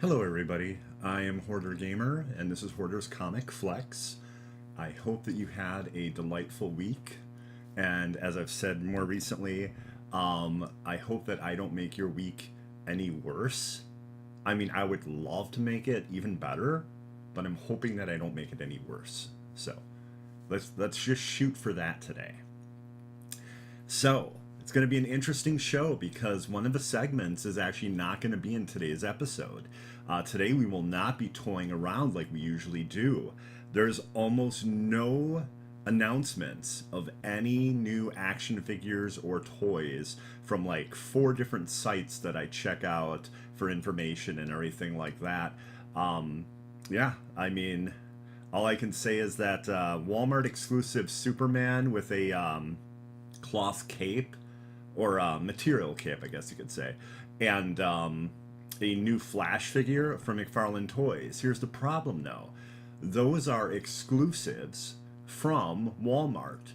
Hello, everybody. I am Hoarder Gamer, and this is Hoarder's Comic Flex. I hope that you had a delightful week, and as I've said more recently, I hope that I don't make your week any worse. I mean, I would love to make it even better, but I'm hoping that I don't make it any worse. So, let's just shoot for that today. So, it's going to be an interesting show because one of the segments is actually not going to be in today's episode. Today, we will not be toying around like we usually do. There's almost no announcements of any new action figures or toys from like four different sites that I check out for information and everything like that. Yeah, I mean, all I can say is that Walmart exclusive Superman with a cloth cape or material cape, I guess you could say, and a new Flash figure from McFarlane Toys. Here's the problem, though: those are exclusives from Walmart,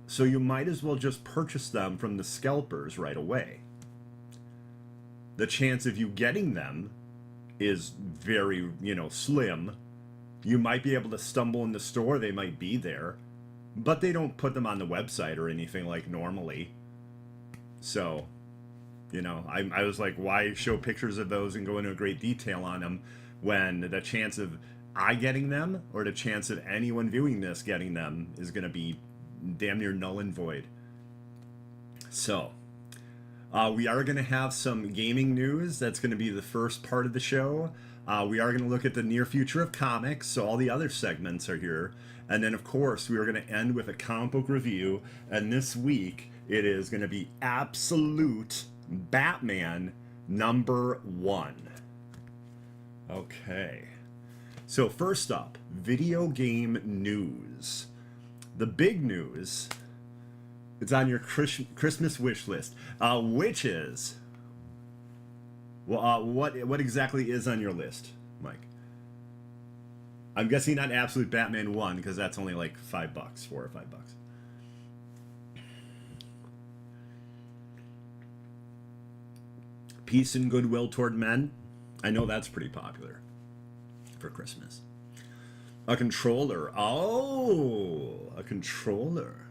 so you might as well just purchase them from the scalpers right away. The chance of you getting them is very, slim. You might be able to stumble in the store; they might be there, but they don't put them on the website or anything like normally. So, I was like, why show pictures of those and go into great detail on them when the chance of I getting them or the chance of anyone viewing this getting them is going to be damn near null and void. So, we are going to have some gaming news. That's going to be the first part of the show. We are going to look at the near future of comics, so all the other segments are here. And then, of course, we are going to end with a comic book review. And this week, it is going to be Absolute Batman #1. Okay. So, first up, video game news. The big news, it's on your Christmas wish list, which is, well, what exactly is on your list, Mike? I'm guessing not Absolute Batman 1 because that's only like $5, $4 or $5. Peace and Goodwill Toward Men. I know that's pretty popular for Christmas. A controller. Oh, a controller.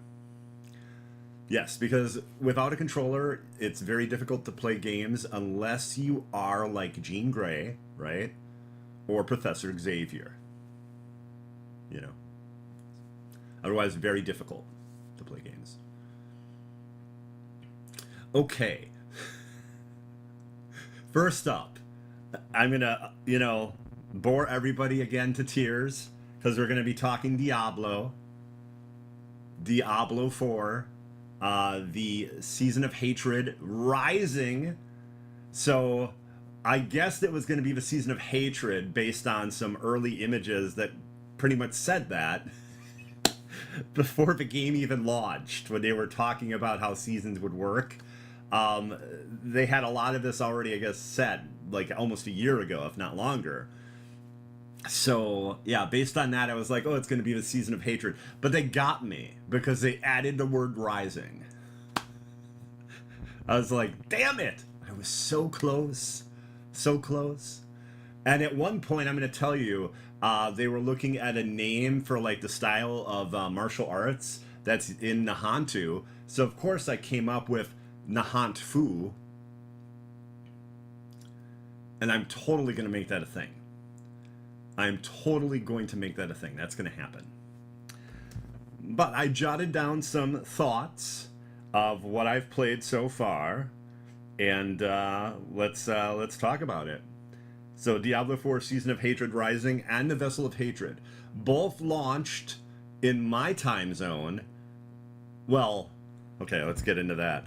Yes, because without a controller, it's very difficult to play games unless you are like Jean Grey, right? Or Professor Xavier. You know. Otherwise, very difficult to play games. Okay. First up, I'm going to, bore everybody again to tears because we're going to be talking Diablo. Diablo 4, the Season of Hatred Rising. So I guessed it was going to be the Season of Hatred based on some early images that pretty much said that before the game even launched, when they were talking about how seasons would work. They had a lot of this already, I guess, set like almost a year ago, if not longer. So, yeah, based on that, I was like, oh, it's going to be the Season of Hatred. But they got me because they added the word rising. I was like, damn it! I was so close. So close. And at one point, I'm going to tell you, they were looking at a name for like the style of martial arts that's in Nahantu. So, of course, I came up with Nahant Fu. And I'm totally going to make that a thing. I'm totally going to make that a thing. That's going to happen. But I jotted down some thoughts of what I've played so far, and let's talk about it. So, Diablo 4 Season of Hatred Rising and the Vessel of Hatred both launched in my time zone. Well, okay, let's get into that.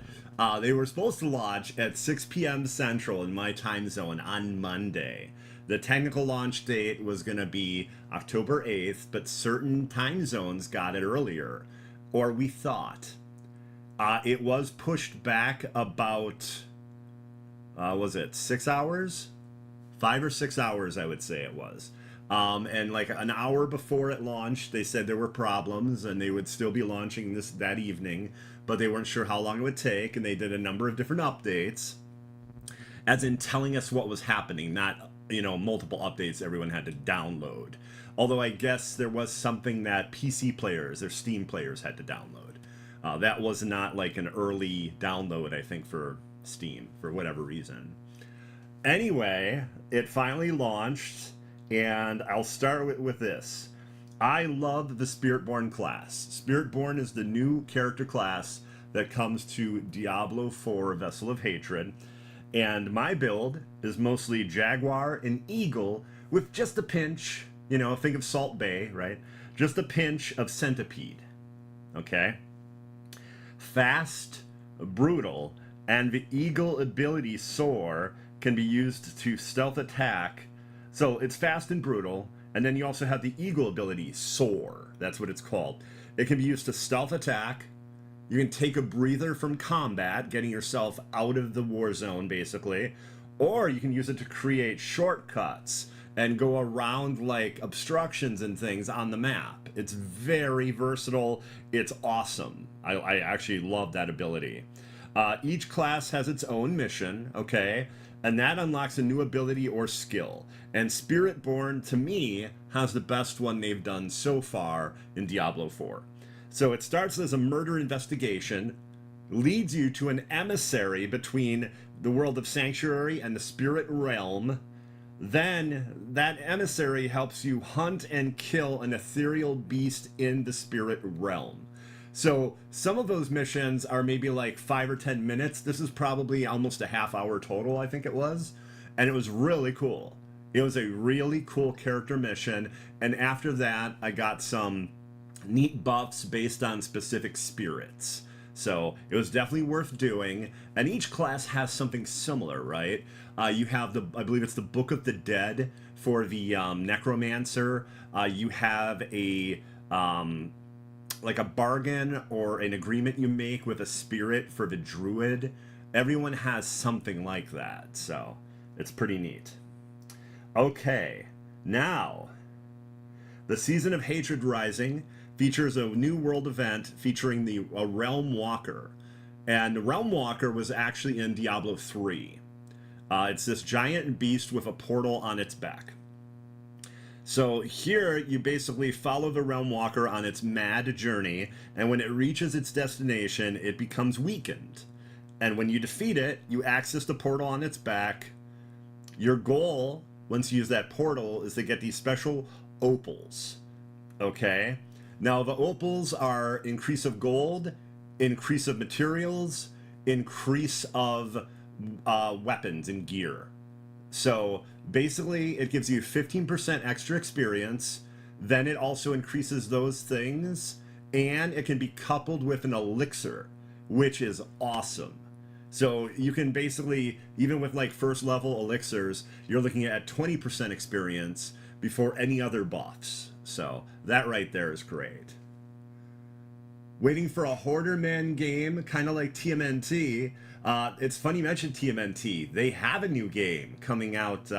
They were supposed to launch at 6 p.m. Central in my time zone on Monday. The technical launch date was going to be October 8th, but certain time zones got it earlier, or we thought. It was pushed back about, was it 6 hours? 5 or 6 hours, I would say it was. And like an hour before it launched, they said there were problems and they would still be launching this that evening, but they weren't sure how long it would take, and they did a number of different updates, as in telling us what was happening, not multiple updates everyone had to download. Although I guess there was something that PC players or Steam players had to download. That was not like an early download, I think, for Steam for whatever reason. Anyway, it finally launched, and I'll start with this. I love the Spiritborn class. Spiritborn is the new character class that comes to Diablo 4 Vessel of Hatred, and my build is mostly Jaguar and Eagle with just a pinch, think of Salt Bay, right? Just a pinch of Centipede, okay? Fast, brutal, and the Eagle ability Soar can be used to stealth attack. So it's fast and brutal, and then you also have the Eagle ability Soar. That's what it's called. It can be used to stealth attack. You can take a breather from combat, getting yourself out of the war zone, basically. Or you can use it to create shortcuts and go around like obstructions and things on the map. It's very versatile. It's awesome. I actually love that ability. Each class has its own mission, okay? And that unlocks a new ability or skill. And Spiritborn, to me, has the best one they've done so far in Diablo 4. So it starts as a murder investigation, leads you to an emissary between the world of Sanctuary and the Spirit Realm. Then that emissary helps you hunt and kill an ethereal beast in the Spirit Realm. So some of those missions are maybe like 5 or 10 minutes. This is probably almost a half hour total, I think it was. And it was really cool. It was a really cool character mission. And after that, I got some neat buffs based on specific spirits. So it was definitely worth doing. And each class has something similar, right? You have I believe it's the Book of the Dead for the Necromancer. You have like a bargain or an agreement you make with a spirit for the Druid. Everyone has something like that, so it's pretty neat. Okay, now, the Season of Hatred Rising features a new world event featuring a Realm Walker. And the Realm Walker was actually in Diablo 3. It's this giant beast with a portal on its back. So here you basically follow the Realm Walker on its mad journey, and when it reaches its destination, it becomes weakened. And when you defeat it, you access the portal on its back. Your goal, once you use that portal, is to get these special opals. Okay? Now, the opals are increase of gold, increase of materials, increase of weapons and gear. So basically, it gives you 15% extra experience. Then it also increases those things, and it can be coupled with an elixir, which is awesome. So you can basically, even with like first level elixirs, you're looking at 20% experience before any other buffs. So that right there is great. Waiting for a Hoarder Man game, kind of like TMNT. It's funny you mentioned TMNT. They have a new game coming out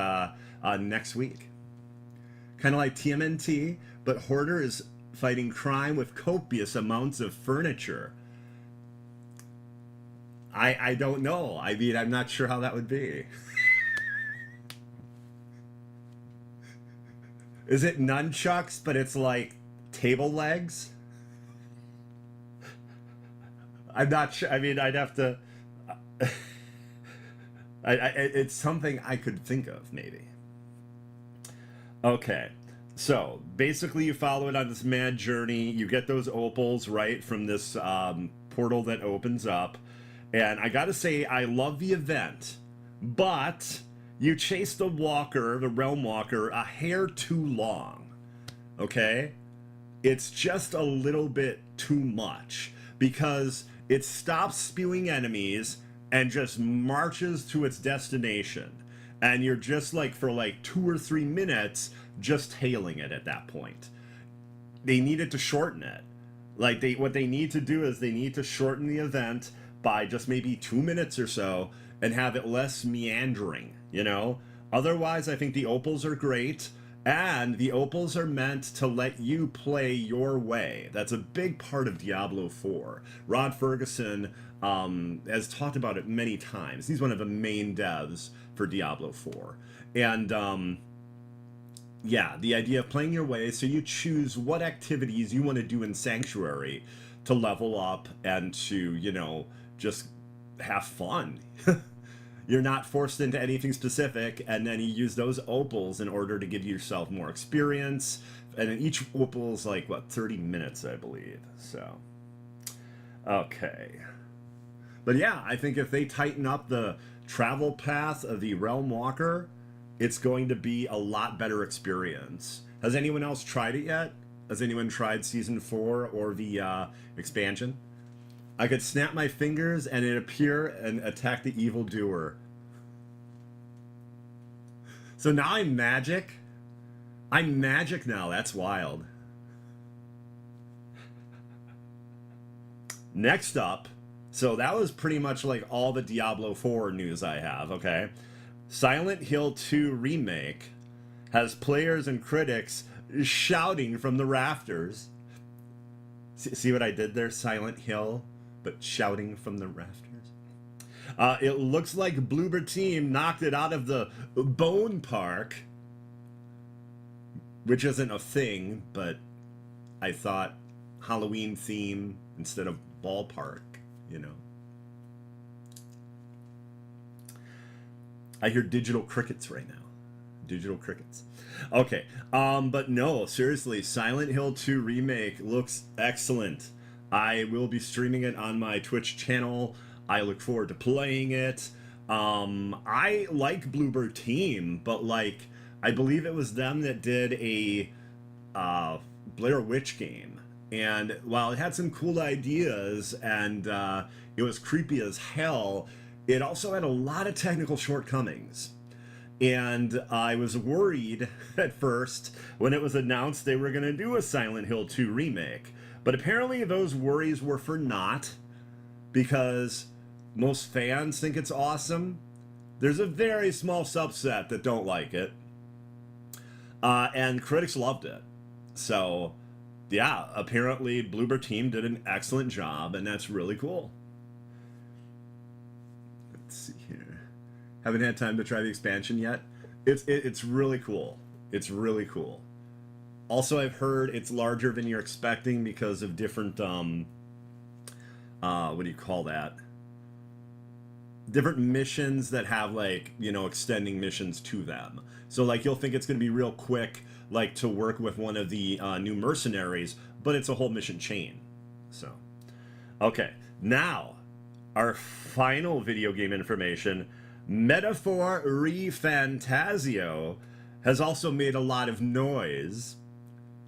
next week. Kind of like TMNT, but Hoarder is fighting crime with copious amounts of furniture. I don't know. I mean, I'm not sure how that would be. Is it nunchucks, but it's like table legs? I'm not sure. I mean, I'd have to. It's something I could think of, maybe. Okay, so basically, you follow it on this mad journey. You get those opals right from this portal that opens up, and I gotta say, I love the event, but you chase the walker, the Realm Walker, a hair too long. Okay, it's just a little bit too much because it stops spewing enemies and just marches to its destination. And you're just like, for like 2 or 3 minutes, just tailing it at that point. They needed to shorten it. Like, what they need to do is they need to shorten the event by just maybe 2 minutes or so and have it less meandering, you know? Otherwise, I think the opals are great. And the opals are meant to let you play your way. That's a big part of Diablo 4. Rod Ferguson has talked about it many times. He's one of the main devs for Diablo 4. And yeah, the idea of playing your way, so you choose what activities you want to do in Sanctuary to level up and to, you know, just have fun. You're not forced into anything specific, and then you use those opals in order to give yourself more experience. And then each opal is like, what, 30 minutes, I believe. So, okay. But yeah, I think if they tighten up the travel path of the Realm Walker, it's going to be a lot better experience. Has anyone else tried it yet? Has anyone tried Season 4 or the expansion? I could snap my fingers and it appear and attack the evildoer. So now I'm magic. I'm magic now. That's wild. Next up, so that was pretty much like all the Diablo 4 news I have, okay? Silent Hill 2 Remake has players and critics shouting from the rafters. See what I did there? Silent Hill, but shouting from the rafters. It looks like Bloober Team knocked it out of the Bone Park, which isn't a thing, but I thought Halloween theme instead of ballpark, you know. I hear digital crickets right now. Digital crickets. Okay, but no, seriously, Silent Hill 2 Remake looks excellent. I will be streaming it on my Twitch channel. I look forward to playing it. I like Bloober Team, but like, I believe it was them that did a Blair Witch game. And while it had some cool ideas and it was creepy as hell, it also had a lot of technical shortcomings. And I was worried at first when it was announced they were going to do a Silent Hill 2 remake. But apparently those worries were for naught, because most fans think it's awesome. There's a very small subset that don't like it. And critics loved it. So, yeah, apparently Bloober Team did an excellent job, and that's really cool. Let's see here. Haven't had time to try the expansion yet. It's really cool. It's really cool. Also, I've heard it's larger than you're expecting because of different, what do you call that? Different missions that have, like, you know, extending missions to them. So, like, you'll think it's going to be real quick, like, to work with one of the new mercenaries, but it's a whole mission chain. So, okay. Now, our final video game information, Metaphor Re Fantazio has also made a lot of noise.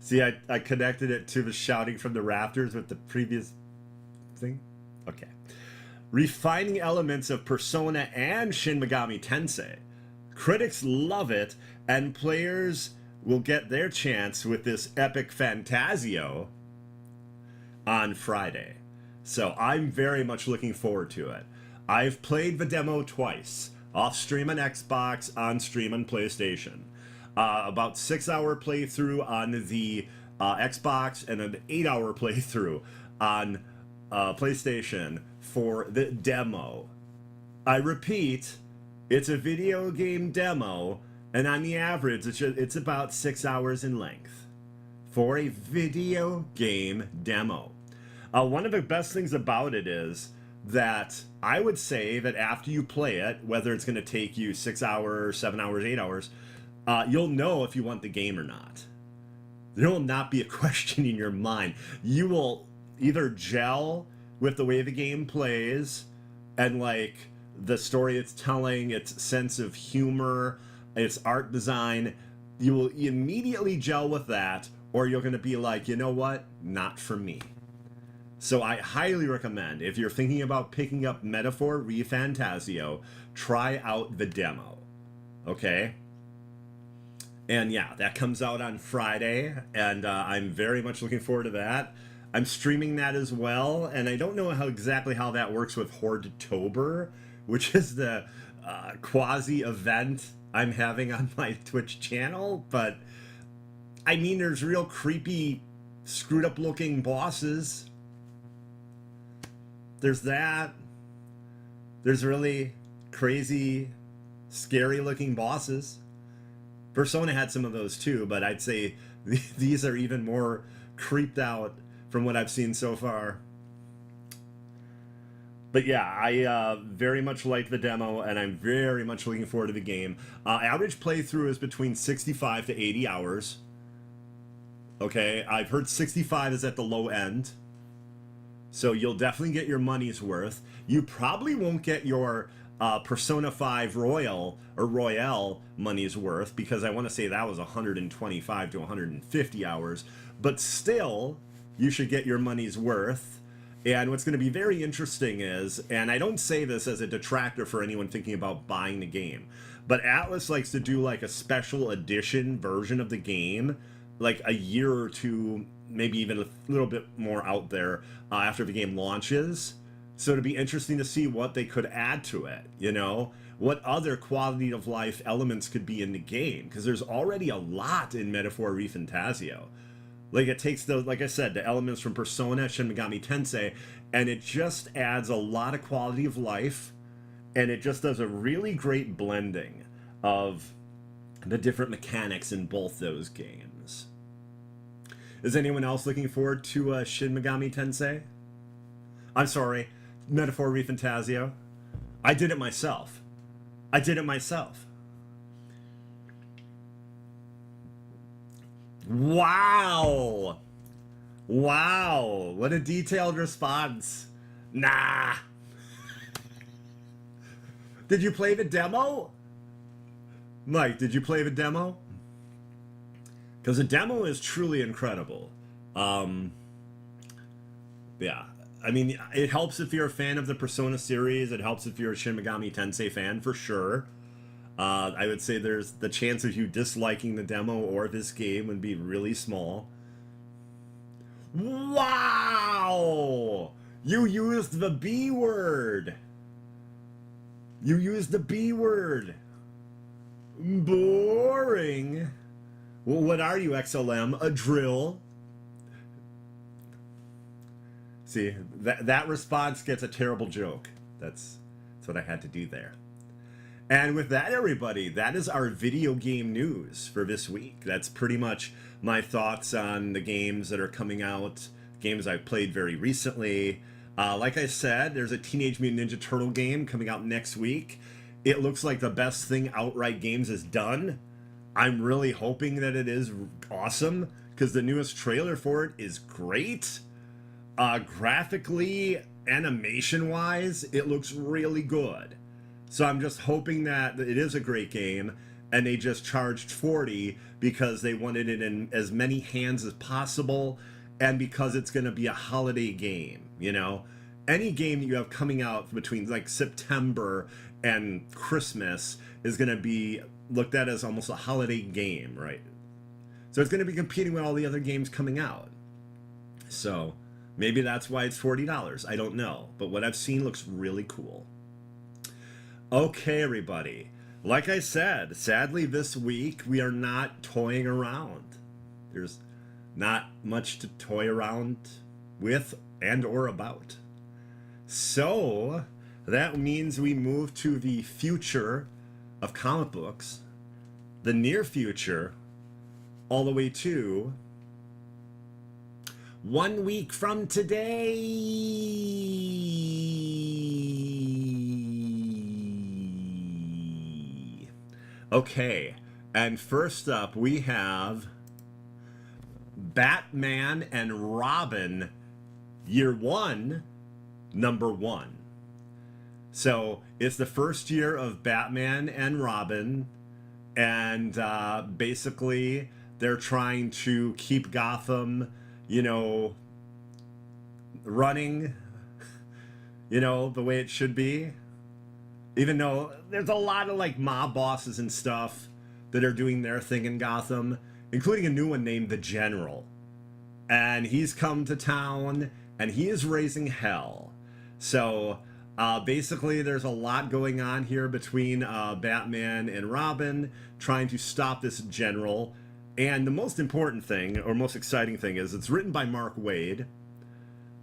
See, I connected it to the shouting from the rafters with the previous thing. Okay. Refining elements of Persona and Shin Megami Tensei. Critics love it, and players will get their chance with this epic Fantazio on Friday. So I'm very much looking forward to it. I've played the demo twice, off stream on Xbox, on stream on PlayStation. About 6-hour playthrough on the Xbox and an 8-hour playthrough on PlayStation for the demo. I repeat, it's a video game demo, and on the average, it's about 6 hours in length for a video game demo. One of the best things about it is that I would say that after you play it, whether it's going to take you 6 hours, 7 hours, 8 hours, you'll know if you want the game or not. There will not be a question in your mind. You will either gel with the way the game plays and, like, the story it's telling, its sense of humor, its art design. You will immediately gel with that, or you're going to be like, you know what? Not for me. So I highly recommend, if you're thinking about picking up Metaphor Re Fantazio, try out the demo. Okay? And yeah, that comes out on Friday, and I'm very much looking forward to that. I'm streaming that as well, and I don't know exactly how that works with Hoardtober, which is the quasi-event I'm having on my Twitch channel, but I mean, there's real creepy, screwed-up-looking bosses. There's that. There's really crazy, scary-looking bosses. Persona had some of those too, but I'd say these are even more creeped out from what I've seen so far. But yeah, I very much like the demo, and I'm very much looking forward to the game. Average playthrough is between 65 to 80 hours. Okay, I've heard 65 is at the low end. So you'll definitely get your money's worth. You probably won't get your Persona 5 Royal or Royale money's worth, because I want to say that was 125 to 150 hours. But still, you should get your money's worth. And what's going to be very interesting is, and I don't say this as a detractor for anyone thinking about buying the game, but Atlas likes to do like a special edition version of the game, like a year or two, maybe even a little bit more out there after the game launches. So it'd be interesting to see what they could add to it, you know? What other quality of life elements could be in the game, because there's already a lot in Metaphor Re Fantazio. Like, it takes those, like I said, the elements from Persona, Shin Megami Tensei, and it just adds a lot of quality of life, and it just does a really great blending of the different mechanics in both those games. Is anyone else looking forward to Shin Megami Tensei? I'm sorry, Metaphor Re Fantazio. I did it myself. I did it myself. Wow! Wow! What a detailed response. Nah! Did you play the demo? Mike, did you play the demo? Because the demo is truly incredible. Yeah. I mean, it helps if you're a fan of the Persona series. It helps if you're a Shin Megami Tensei fan, for sure. I would say there's the chance of you disliking the demo or this game would be really small. Wow! You used the B word! You used the B word! Boring! Well, what are you, XLM? A drill? See, that response gets a terrible joke. That's what I had to do there. And with that, everybody, that is our video game news for this week. That's pretty much my thoughts on the games that are coming out, games I've played very recently. Like I said, there's a Teenage Mutant Ninja Turtle game coming out next week. It looks like the best thing Outright Games has done. I'm really hoping that it is awesome, because the newest trailer for it is great. Graphically, animation-wise, it looks really good. So I'm just hoping that it is a great game, and they just charged $40 because they wanted it in as many hands as possible, and because it's going to be a holiday game, you know? Any game that you have coming out between like September and Christmas is going to be looked at as almost a holiday game, right? So it's going to be competing with all the other games coming out. So maybe that's why it's $40. I don't know. But what I've seen looks really cool. Okay, everybody. Like I said, sadly this week we are not toying around. There's not much to toy around with and or about. So that means we move to the future of comic books, the near future, all the way to 1 week from today. Okay, and first up we have Batman and Robin Year 1, Number 1. So it's the first year of Batman and Robin, and basically they're trying to keep Gotham, you know, running, you know, the way it should be. Even though there's a lot of like mob bosses and stuff that are doing their thing in Gotham, including a new one named the General. And he's come to town and he is raising hell. So basically there's a lot going on here between Batman and Robin trying to stop this General. And the most important thing, or most exciting thing, is it's written by Mark Waid.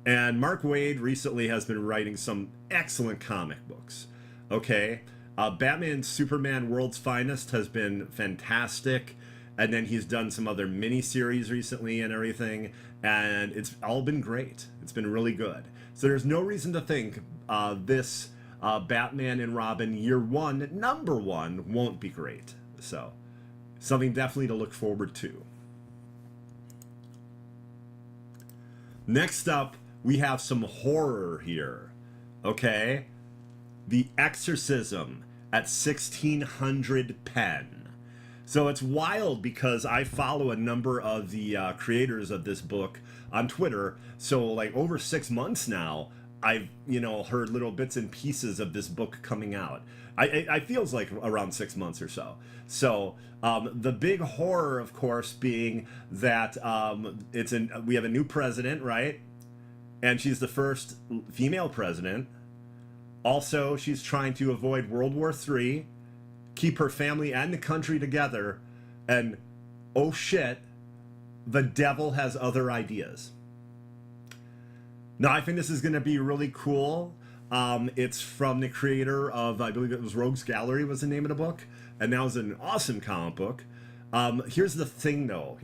And Mark Waid recently has been writing some excellent comic books. Okay, Batman Superman World's Finest has been fantastic. And then he's done some other mini-series recently and everything. And it's all been great. It's been really good. So there's no reason to think this Batman and Robin Year 1, number 1, won't be great. So something definitely to look forward to. Next up, we have some horror here. Okay? The Exorcism at 1600 pen. So it's wild because I follow a number of the creators of this book on Twitter. So like over 6 months now, I've heard little bits and pieces of this book coming out. I feels like around 6 months or so. So the big horror, of course, being that we have a new president, right? And she's the first female president. Also, she's trying to avoid World War III, keep her family and the country together, and oh shit, the devil has other ideas. Now, I think this is going to be really cool. It's from the creator of, I believe it was Rogues Gallery was the name of the book, and that was an awesome comic book. Here's the thing, though,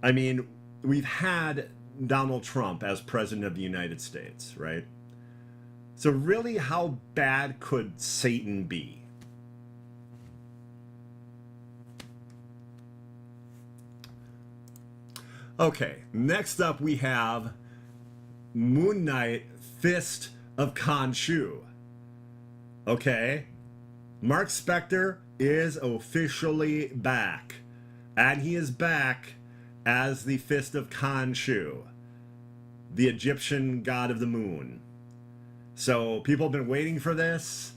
I mean, we've had Donald Trump as president of the United States, right? So really, how bad could Satan be? Okay, next up we have Moon Knight, Fist of Khonshu. Okay, Mark Spector is officially back. And he is back as the Fist of Khonshu, the Egyptian god of the moon. So people have been waiting for this.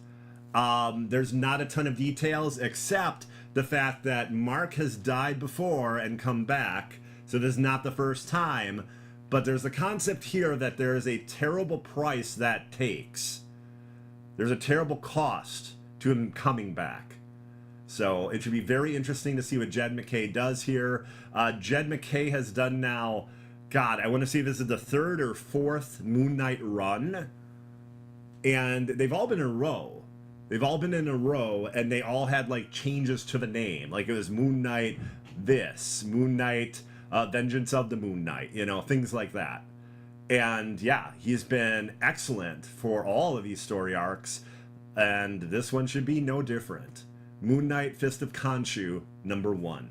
There's not a ton of details except the fact that Mark has died before and come back. So this is not the first time. But there's a concept here that there is a terrible price that takes. There's a terrible cost to him coming back. So it should be very interesting to see what Jed MacKay does here. Jed MacKay has done now, God, I want to see if this is the 3rd or 4th Moon Knight run. And they've all been in a row. They've all been in a row, and they all had like changes to the name. Like it was Moon Knight this, Moon Knight Vengeance of the Moon Knight, things like that. And yeah, he's been excellent for all of these story arcs, and this one should be no different. Moon Knight, Fist of Khonshu, number 1.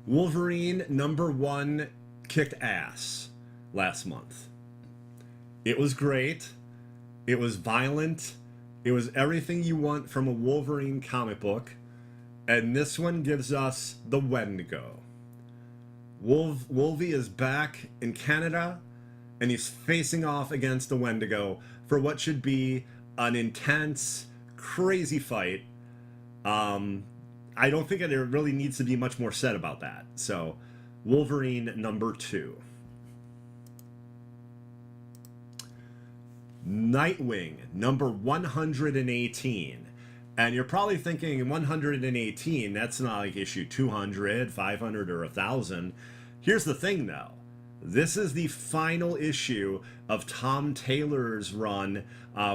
Wolverine, number 1, kicked ass last month. It was great. It was violent. It was everything you want from a Wolverine comic book. And this one gives us the Wendigo. Wolvie is back in Canada, and he's facing off against the Wendigo for what should be an intense, crazy fight. I don't think there really needs to be much more said about that. So, Wolverine number 2. Nightwing number 118. And you're probably thinking 118, that's not like issue 200, 500, or 1,000. Here's the thing, though. This is the final issue of Tom Taylor's run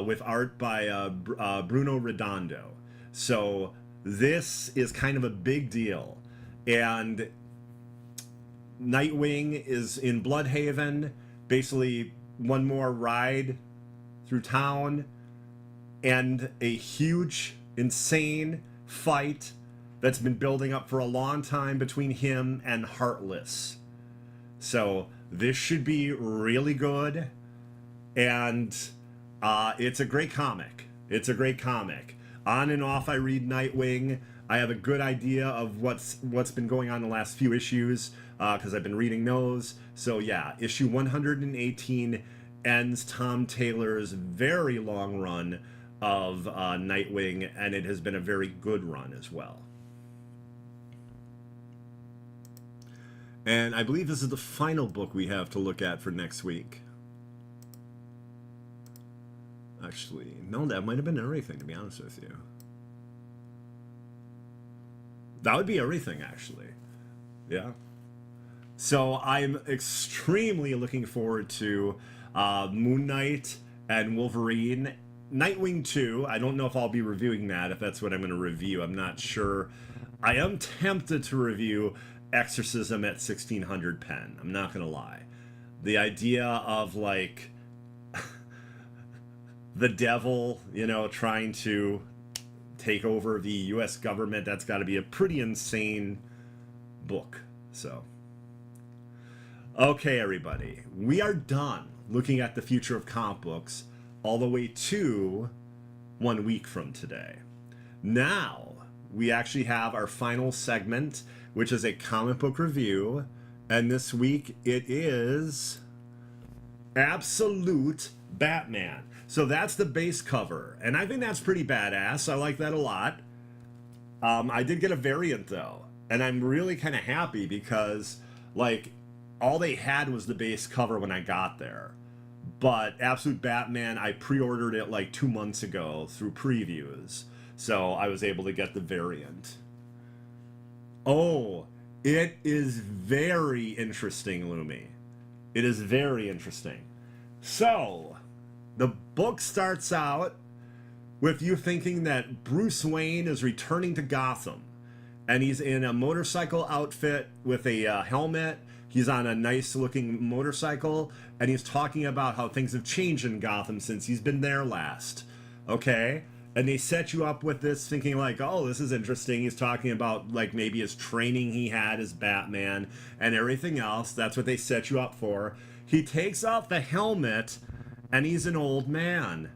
with art by Bruno Redondo. So this is kind of a big deal. And Nightwing is in Bloodhaven, basically one more ride through town, and a huge, insane fight that's been building up for a long time between him and Heartless. So this should be really good, and it's a great comic. It's a great comic. On and off, I read Nightwing. I have a good idea of what's been going on in the last few issues because I've been reading those. So yeah, issue 118 ends Tom Taylor's very long run of Nightwing, and it has been a very good run as well. And I believe this is the final book we have to look at for next week. Actually, no, that might have been everything, to be honest with you. That would be everything, actually. Yeah. So I'm extremely looking forward to Moon Knight and Wolverine. Nightwing 2, I don't know if I'll be reviewing that, if that's what I'm going to review. I'm not sure. I am tempted to review Exorcism at 1600 pen. I'm not going to lie. The idea of, like, the devil, you know, trying to take over the U.S. government, that's got to be a pretty insane book. So, okay, everybody. We are done looking at the future of comic books all the way to 1 week from today. Now, we actually have our final segment, which is a comic book review. And this week, it is Absolute Batman. So that's the base cover. And I think that's pretty badass. I like that a lot. I did get a variant, though. And I'm really kind of happy because, like, all they had was the base cover when I got there. But Absolute Batman, I pre-ordered it like 2 months ago through previews. So I was able to get the variant. Oh, it is very interesting, Lumi. It is very interesting. So, the book starts out with you thinking that Bruce Wayne is returning to Gotham. And he's in a motorcycle outfit with a helmet. He's on a nice looking motorcycle, and he's talking about how things have changed in Gotham since he's been there last. Okay? And they set you up with this thinking like, oh, this is interesting. He's talking about like maybe his training he had as Batman and everything else. That's what they set you up for. He takes off the helmet and he's an old man.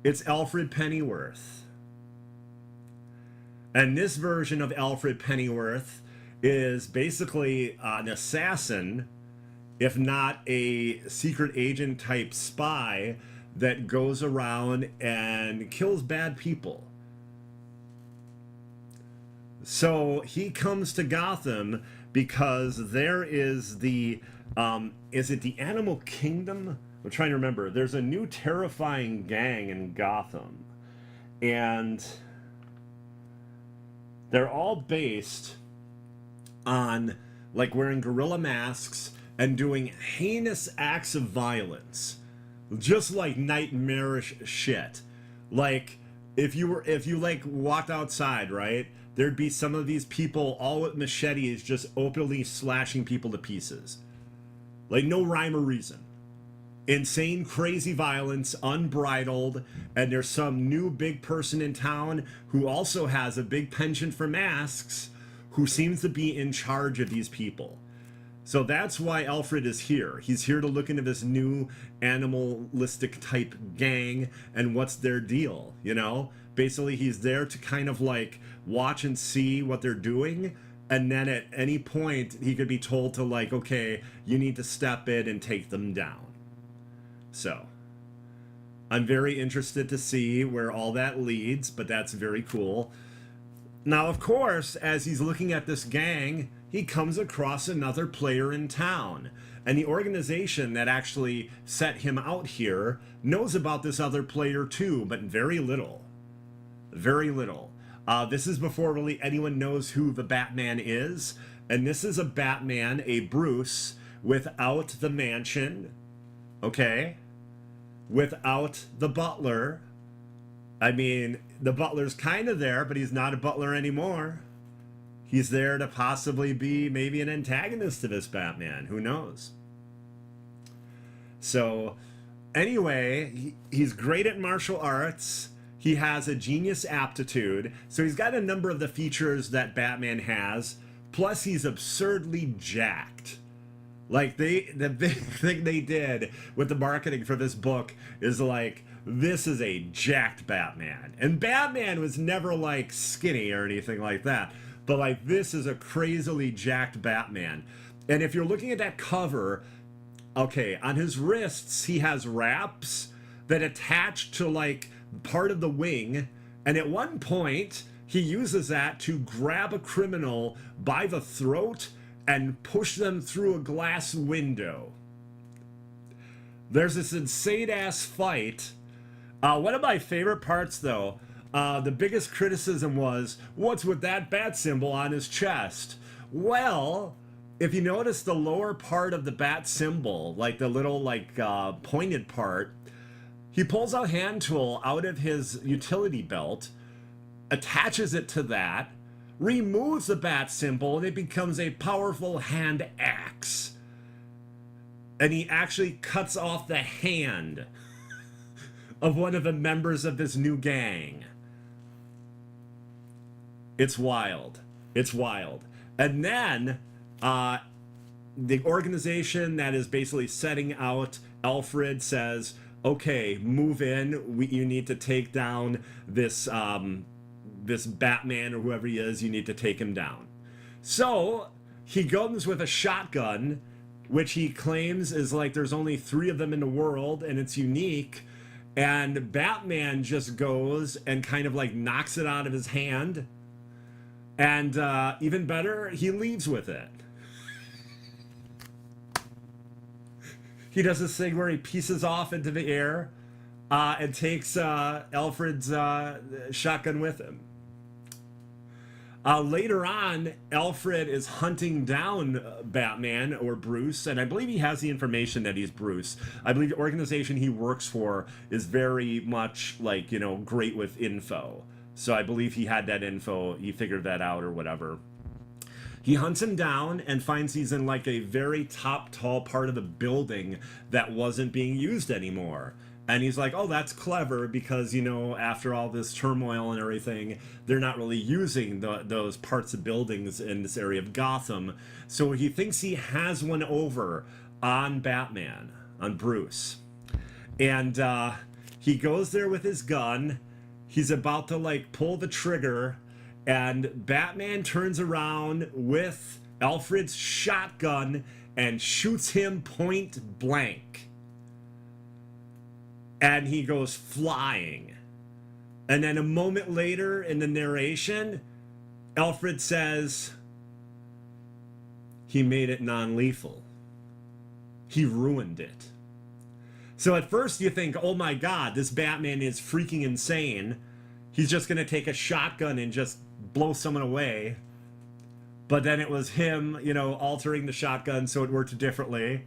It's Alfred Pennyworth. And this version of Alfred Pennyworth is basically an assassin, if not a secret agent type spy that goes around and kills bad people. So he comes to Gotham because there is the, is it the Animal Kingdom? I'm trying to remember. There's a new terrifying gang in Gotham. And they're all based on like wearing gorilla masks and doing heinous acts of violence, just like nightmarish shit. Like if you like walked outside, right, there'd be some of these people all with machetes just openly slashing people to pieces, like no rhyme or reason. Insane, crazy violence, unbridled, and there's some new big person in town who also has a big penchant for masks, who seems to be in charge of these people. So that's why Alfred is here. He's here to look into this new animalistic type gang and what's their deal, you know? Basically, he's there to kind of like watch and see what they're doing, and then at any point, he could be told to like, okay, you need to step in and take them down. So, I'm very interested to see where all that leads, but that's very cool. Now, of course, as he's looking at this gang, he comes across another player in town. And the organization that actually set him out here knows about this other player too, but very little. Very little. This is before really anyone knows who the Batman is. And this is a Batman, a Bruce, without the mansion. Okay? Without the butler. I mean, the butler's kind of there, but he's not a butler anymore. He's there to possibly be maybe an antagonist to this Batman. Who knows? So, anyway, he's great at martial arts. He has a genius aptitude. So he's got a number of the features that Batman has. Plus, he's absurdly jacked. Like, the big thing they did with the marketing for this book is like, this is a jacked Batman. And Batman was never, like, skinny or anything like that. But, like, this is a crazily jacked Batman. And if you're looking at that cover, okay, on his wrists, he has wraps that attach to, like, part of the wing. And at one point, he uses that to grab a criminal by the throat and push them through a glass window. There's this insane-ass fight. One of my favorite parts, though, the biggest criticism was, what's with that bat symbol on his chest? Well, if you notice the lower part of the bat symbol, like the little pointed part, he pulls a hand tool out of his utility belt, attaches it to that, removes the bat symbol, and it becomes a powerful hand axe. And he actually cuts off the hand of one of the members of this new gang. It's wild. It's wild. And then the organization that is basically setting out Alfred says, okay, move in. You need to take down this this Batman or whoever he is. You need to take him down. So he goes with a shotgun, which he claims is like there's only 3 of them in the world and it's unique. And Batman just goes and kind of like knocks it out of his hand. And even better, he leaves with it. He does this thing where he pieces off into the air and takes Alfred's shotgun with him. Later on, Alfred is hunting down Batman or Bruce, and I believe he has the information that he's Bruce. I believe the organization he works for is very much like, you know, great with info. So I believe he had that info, he figured that out or whatever. He hunts him down and finds he's in like a very top tall part of the building that wasn't being used anymore. And he's like, oh, that's clever because, you know, after all this turmoil and everything, they're not really using those parts of buildings in this area of Gotham. So he thinks he has one over on Batman, on Bruce. And he goes there with his gun. He's about to like pull the trigger, and Batman turns around with Alfred's shotgun and shoots him point blank. And he goes flying. And then a moment later in the narration, Alfred says, he made it non-lethal. He ruined it. So at first you think, oh my God, this Batman is freaking insane. He's just going to take a shotgun and just blow someone away. But then it was him, you know, altering the shotgun so it worked differently.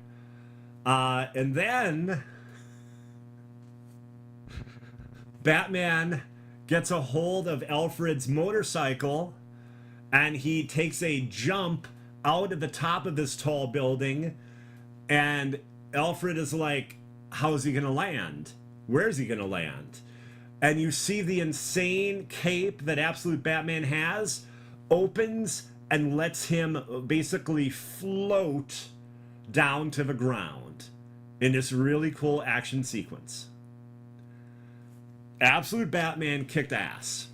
And then Batman gets a hold of Alfred's motorcycle and he takes a jump out of the top of this tall building. And Alfred is like, how's he gonna land? Where's he gonna land? And you see the insane cape that Absolute Batman has opens and lets him basically float down to the ground in this really cool action sequence. Absolute Batman kicked ass.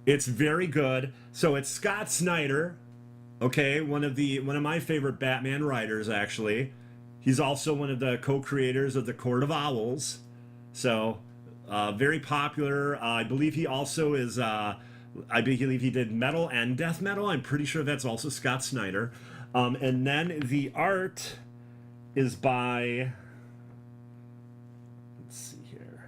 It's very good. So it's Scott Snyder, okay, one of my favorite Batman writers actually. He's also one of the co-creators of the Court of Owls. So, very popular. I believe he also is, I believe he did metal and death metal. I'm pretty sure that's also Scott Snyder. And then the art is by, let's see here,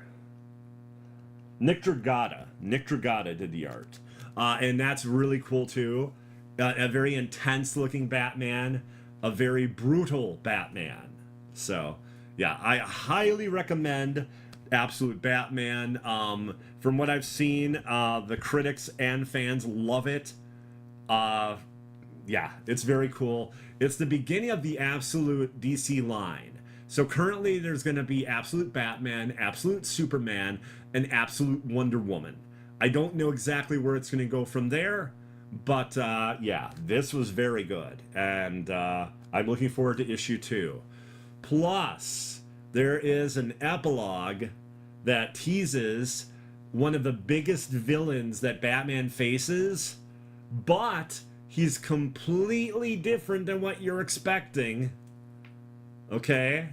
Nick Dragata. Nick Dragata did the art. And that's really cool too. A very intense looking Batman. A very brutal Batman. So, yeah, I highly recommend Absolute Batman. From what I've seen, the critics and fans love it. Yeah, it's very cool. It's the beginning of the Absolute DC line. So currently there's going to be Absolute Batman, Absolute Superman, and Absolute Wonder Woman. I don't know exactly where it's going to go from there. But, yeah, this was very good, and I'm looking forward to issue 2. Plus, there is an epilogue that teases one of the biggest villains that Batman faces, but he's completely different than what you're expecting, okay?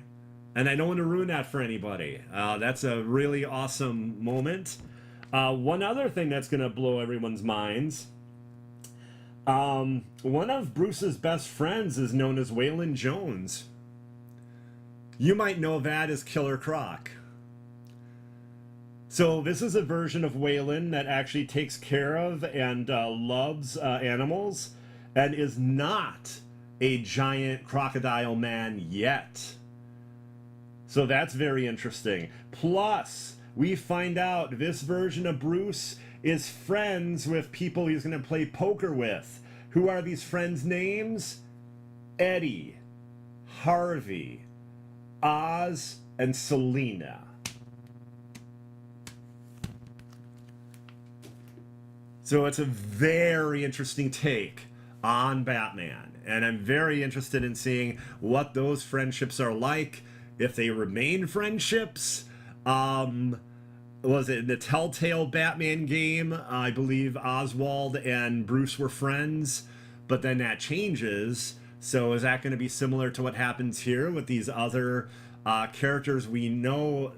And I don't want to ruin that for anybody. That's a really awesome moment. One other thing that's going to blow everyone's minds. One of Bruce's best friends is known as Waylon Jones. You might know that as Killer Croc. So this is a version of Waylon that actually takes care of and loves animals and is not a giant crocodile man yet. So that's very interesting. Plus, we find out this version of Bruce is friends with people he's going to play poker with. Who are these friends' names? Eddie, Harvey, Oz, and Selena. So it's a very interesting take on Batman. And I'm very interested in seeing what those friendships are like, if they remain friendships. Was it in the Telltale Batman game? I believe Oswald and Bruce were friends, but then that changes. So is that going to be similar to what happens here with these other characters we know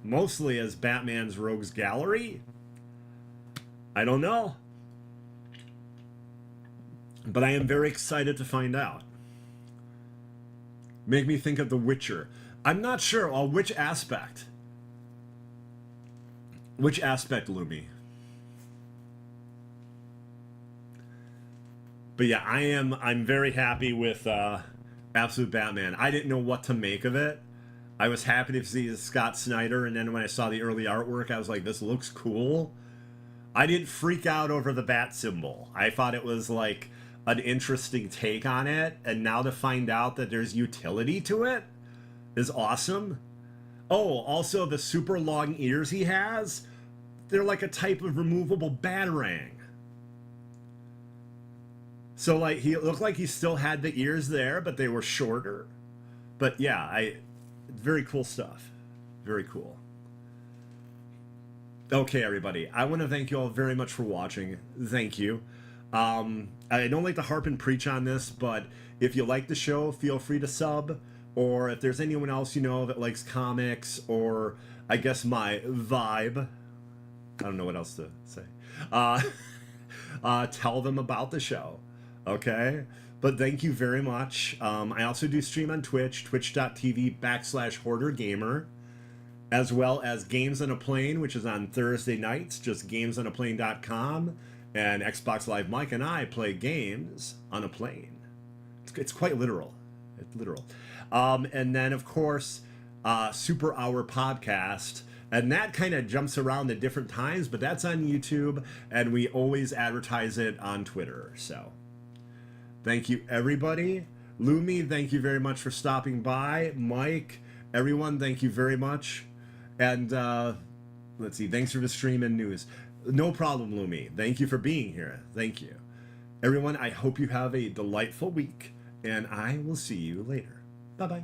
mostly as Batman's Rogues Gallery? I don't know. But I am very excited to find out. Make me think of The Witcher. I'm not sure. Which aspect? Which aspect, Lumi? But yeah, I'm very happy with Absolute Batman. I didn't know what to make of it. I was happy to see Scott Snyder, and then when I saw the early artwork, I was like, this looks cool. I didn't freak out over the bat symbol. I thought it was like an interesting take on it, and now to find out that there's utility to it is awesome. Oh, also the super long ears he has, they're like a type of removable batarang. So like he looked like he still had the ears there, but they were shorter. But yeah, very cool stuff. Very cool. Okay, everybody. I want to thank you all very much for watching. Thank you. I don't like to harp and preach on this, but if you like the show, feel free to sub. Or if there's anyone else you know that likes comics, or I guess my vibe, I don't know what else to say, tell them about the show. Okay? But thank you very much. I also do stream on Twitch, twitch.tv/HoarderGamer, as well as Games on a Plane, which is on Thursday nights, just gamesonaplane.com. And Xbox Live Mike and I play games on a plane. It's quite literal. It's literal. And then, of course, Super Hour Podcast. And that kind of jumps around at different times, but that's on YouTube. And we always advertise it on Twitter. So thank you, everybody. Lumi, thank you very much for stopping by. Mike, everyone, thank you very much. And let's see, thanks for the stream and news. No problem, Lumi. Thank you for being here. Thank you. Everyone, I hope you have a delightful week, and I will see you later. Bye-bye.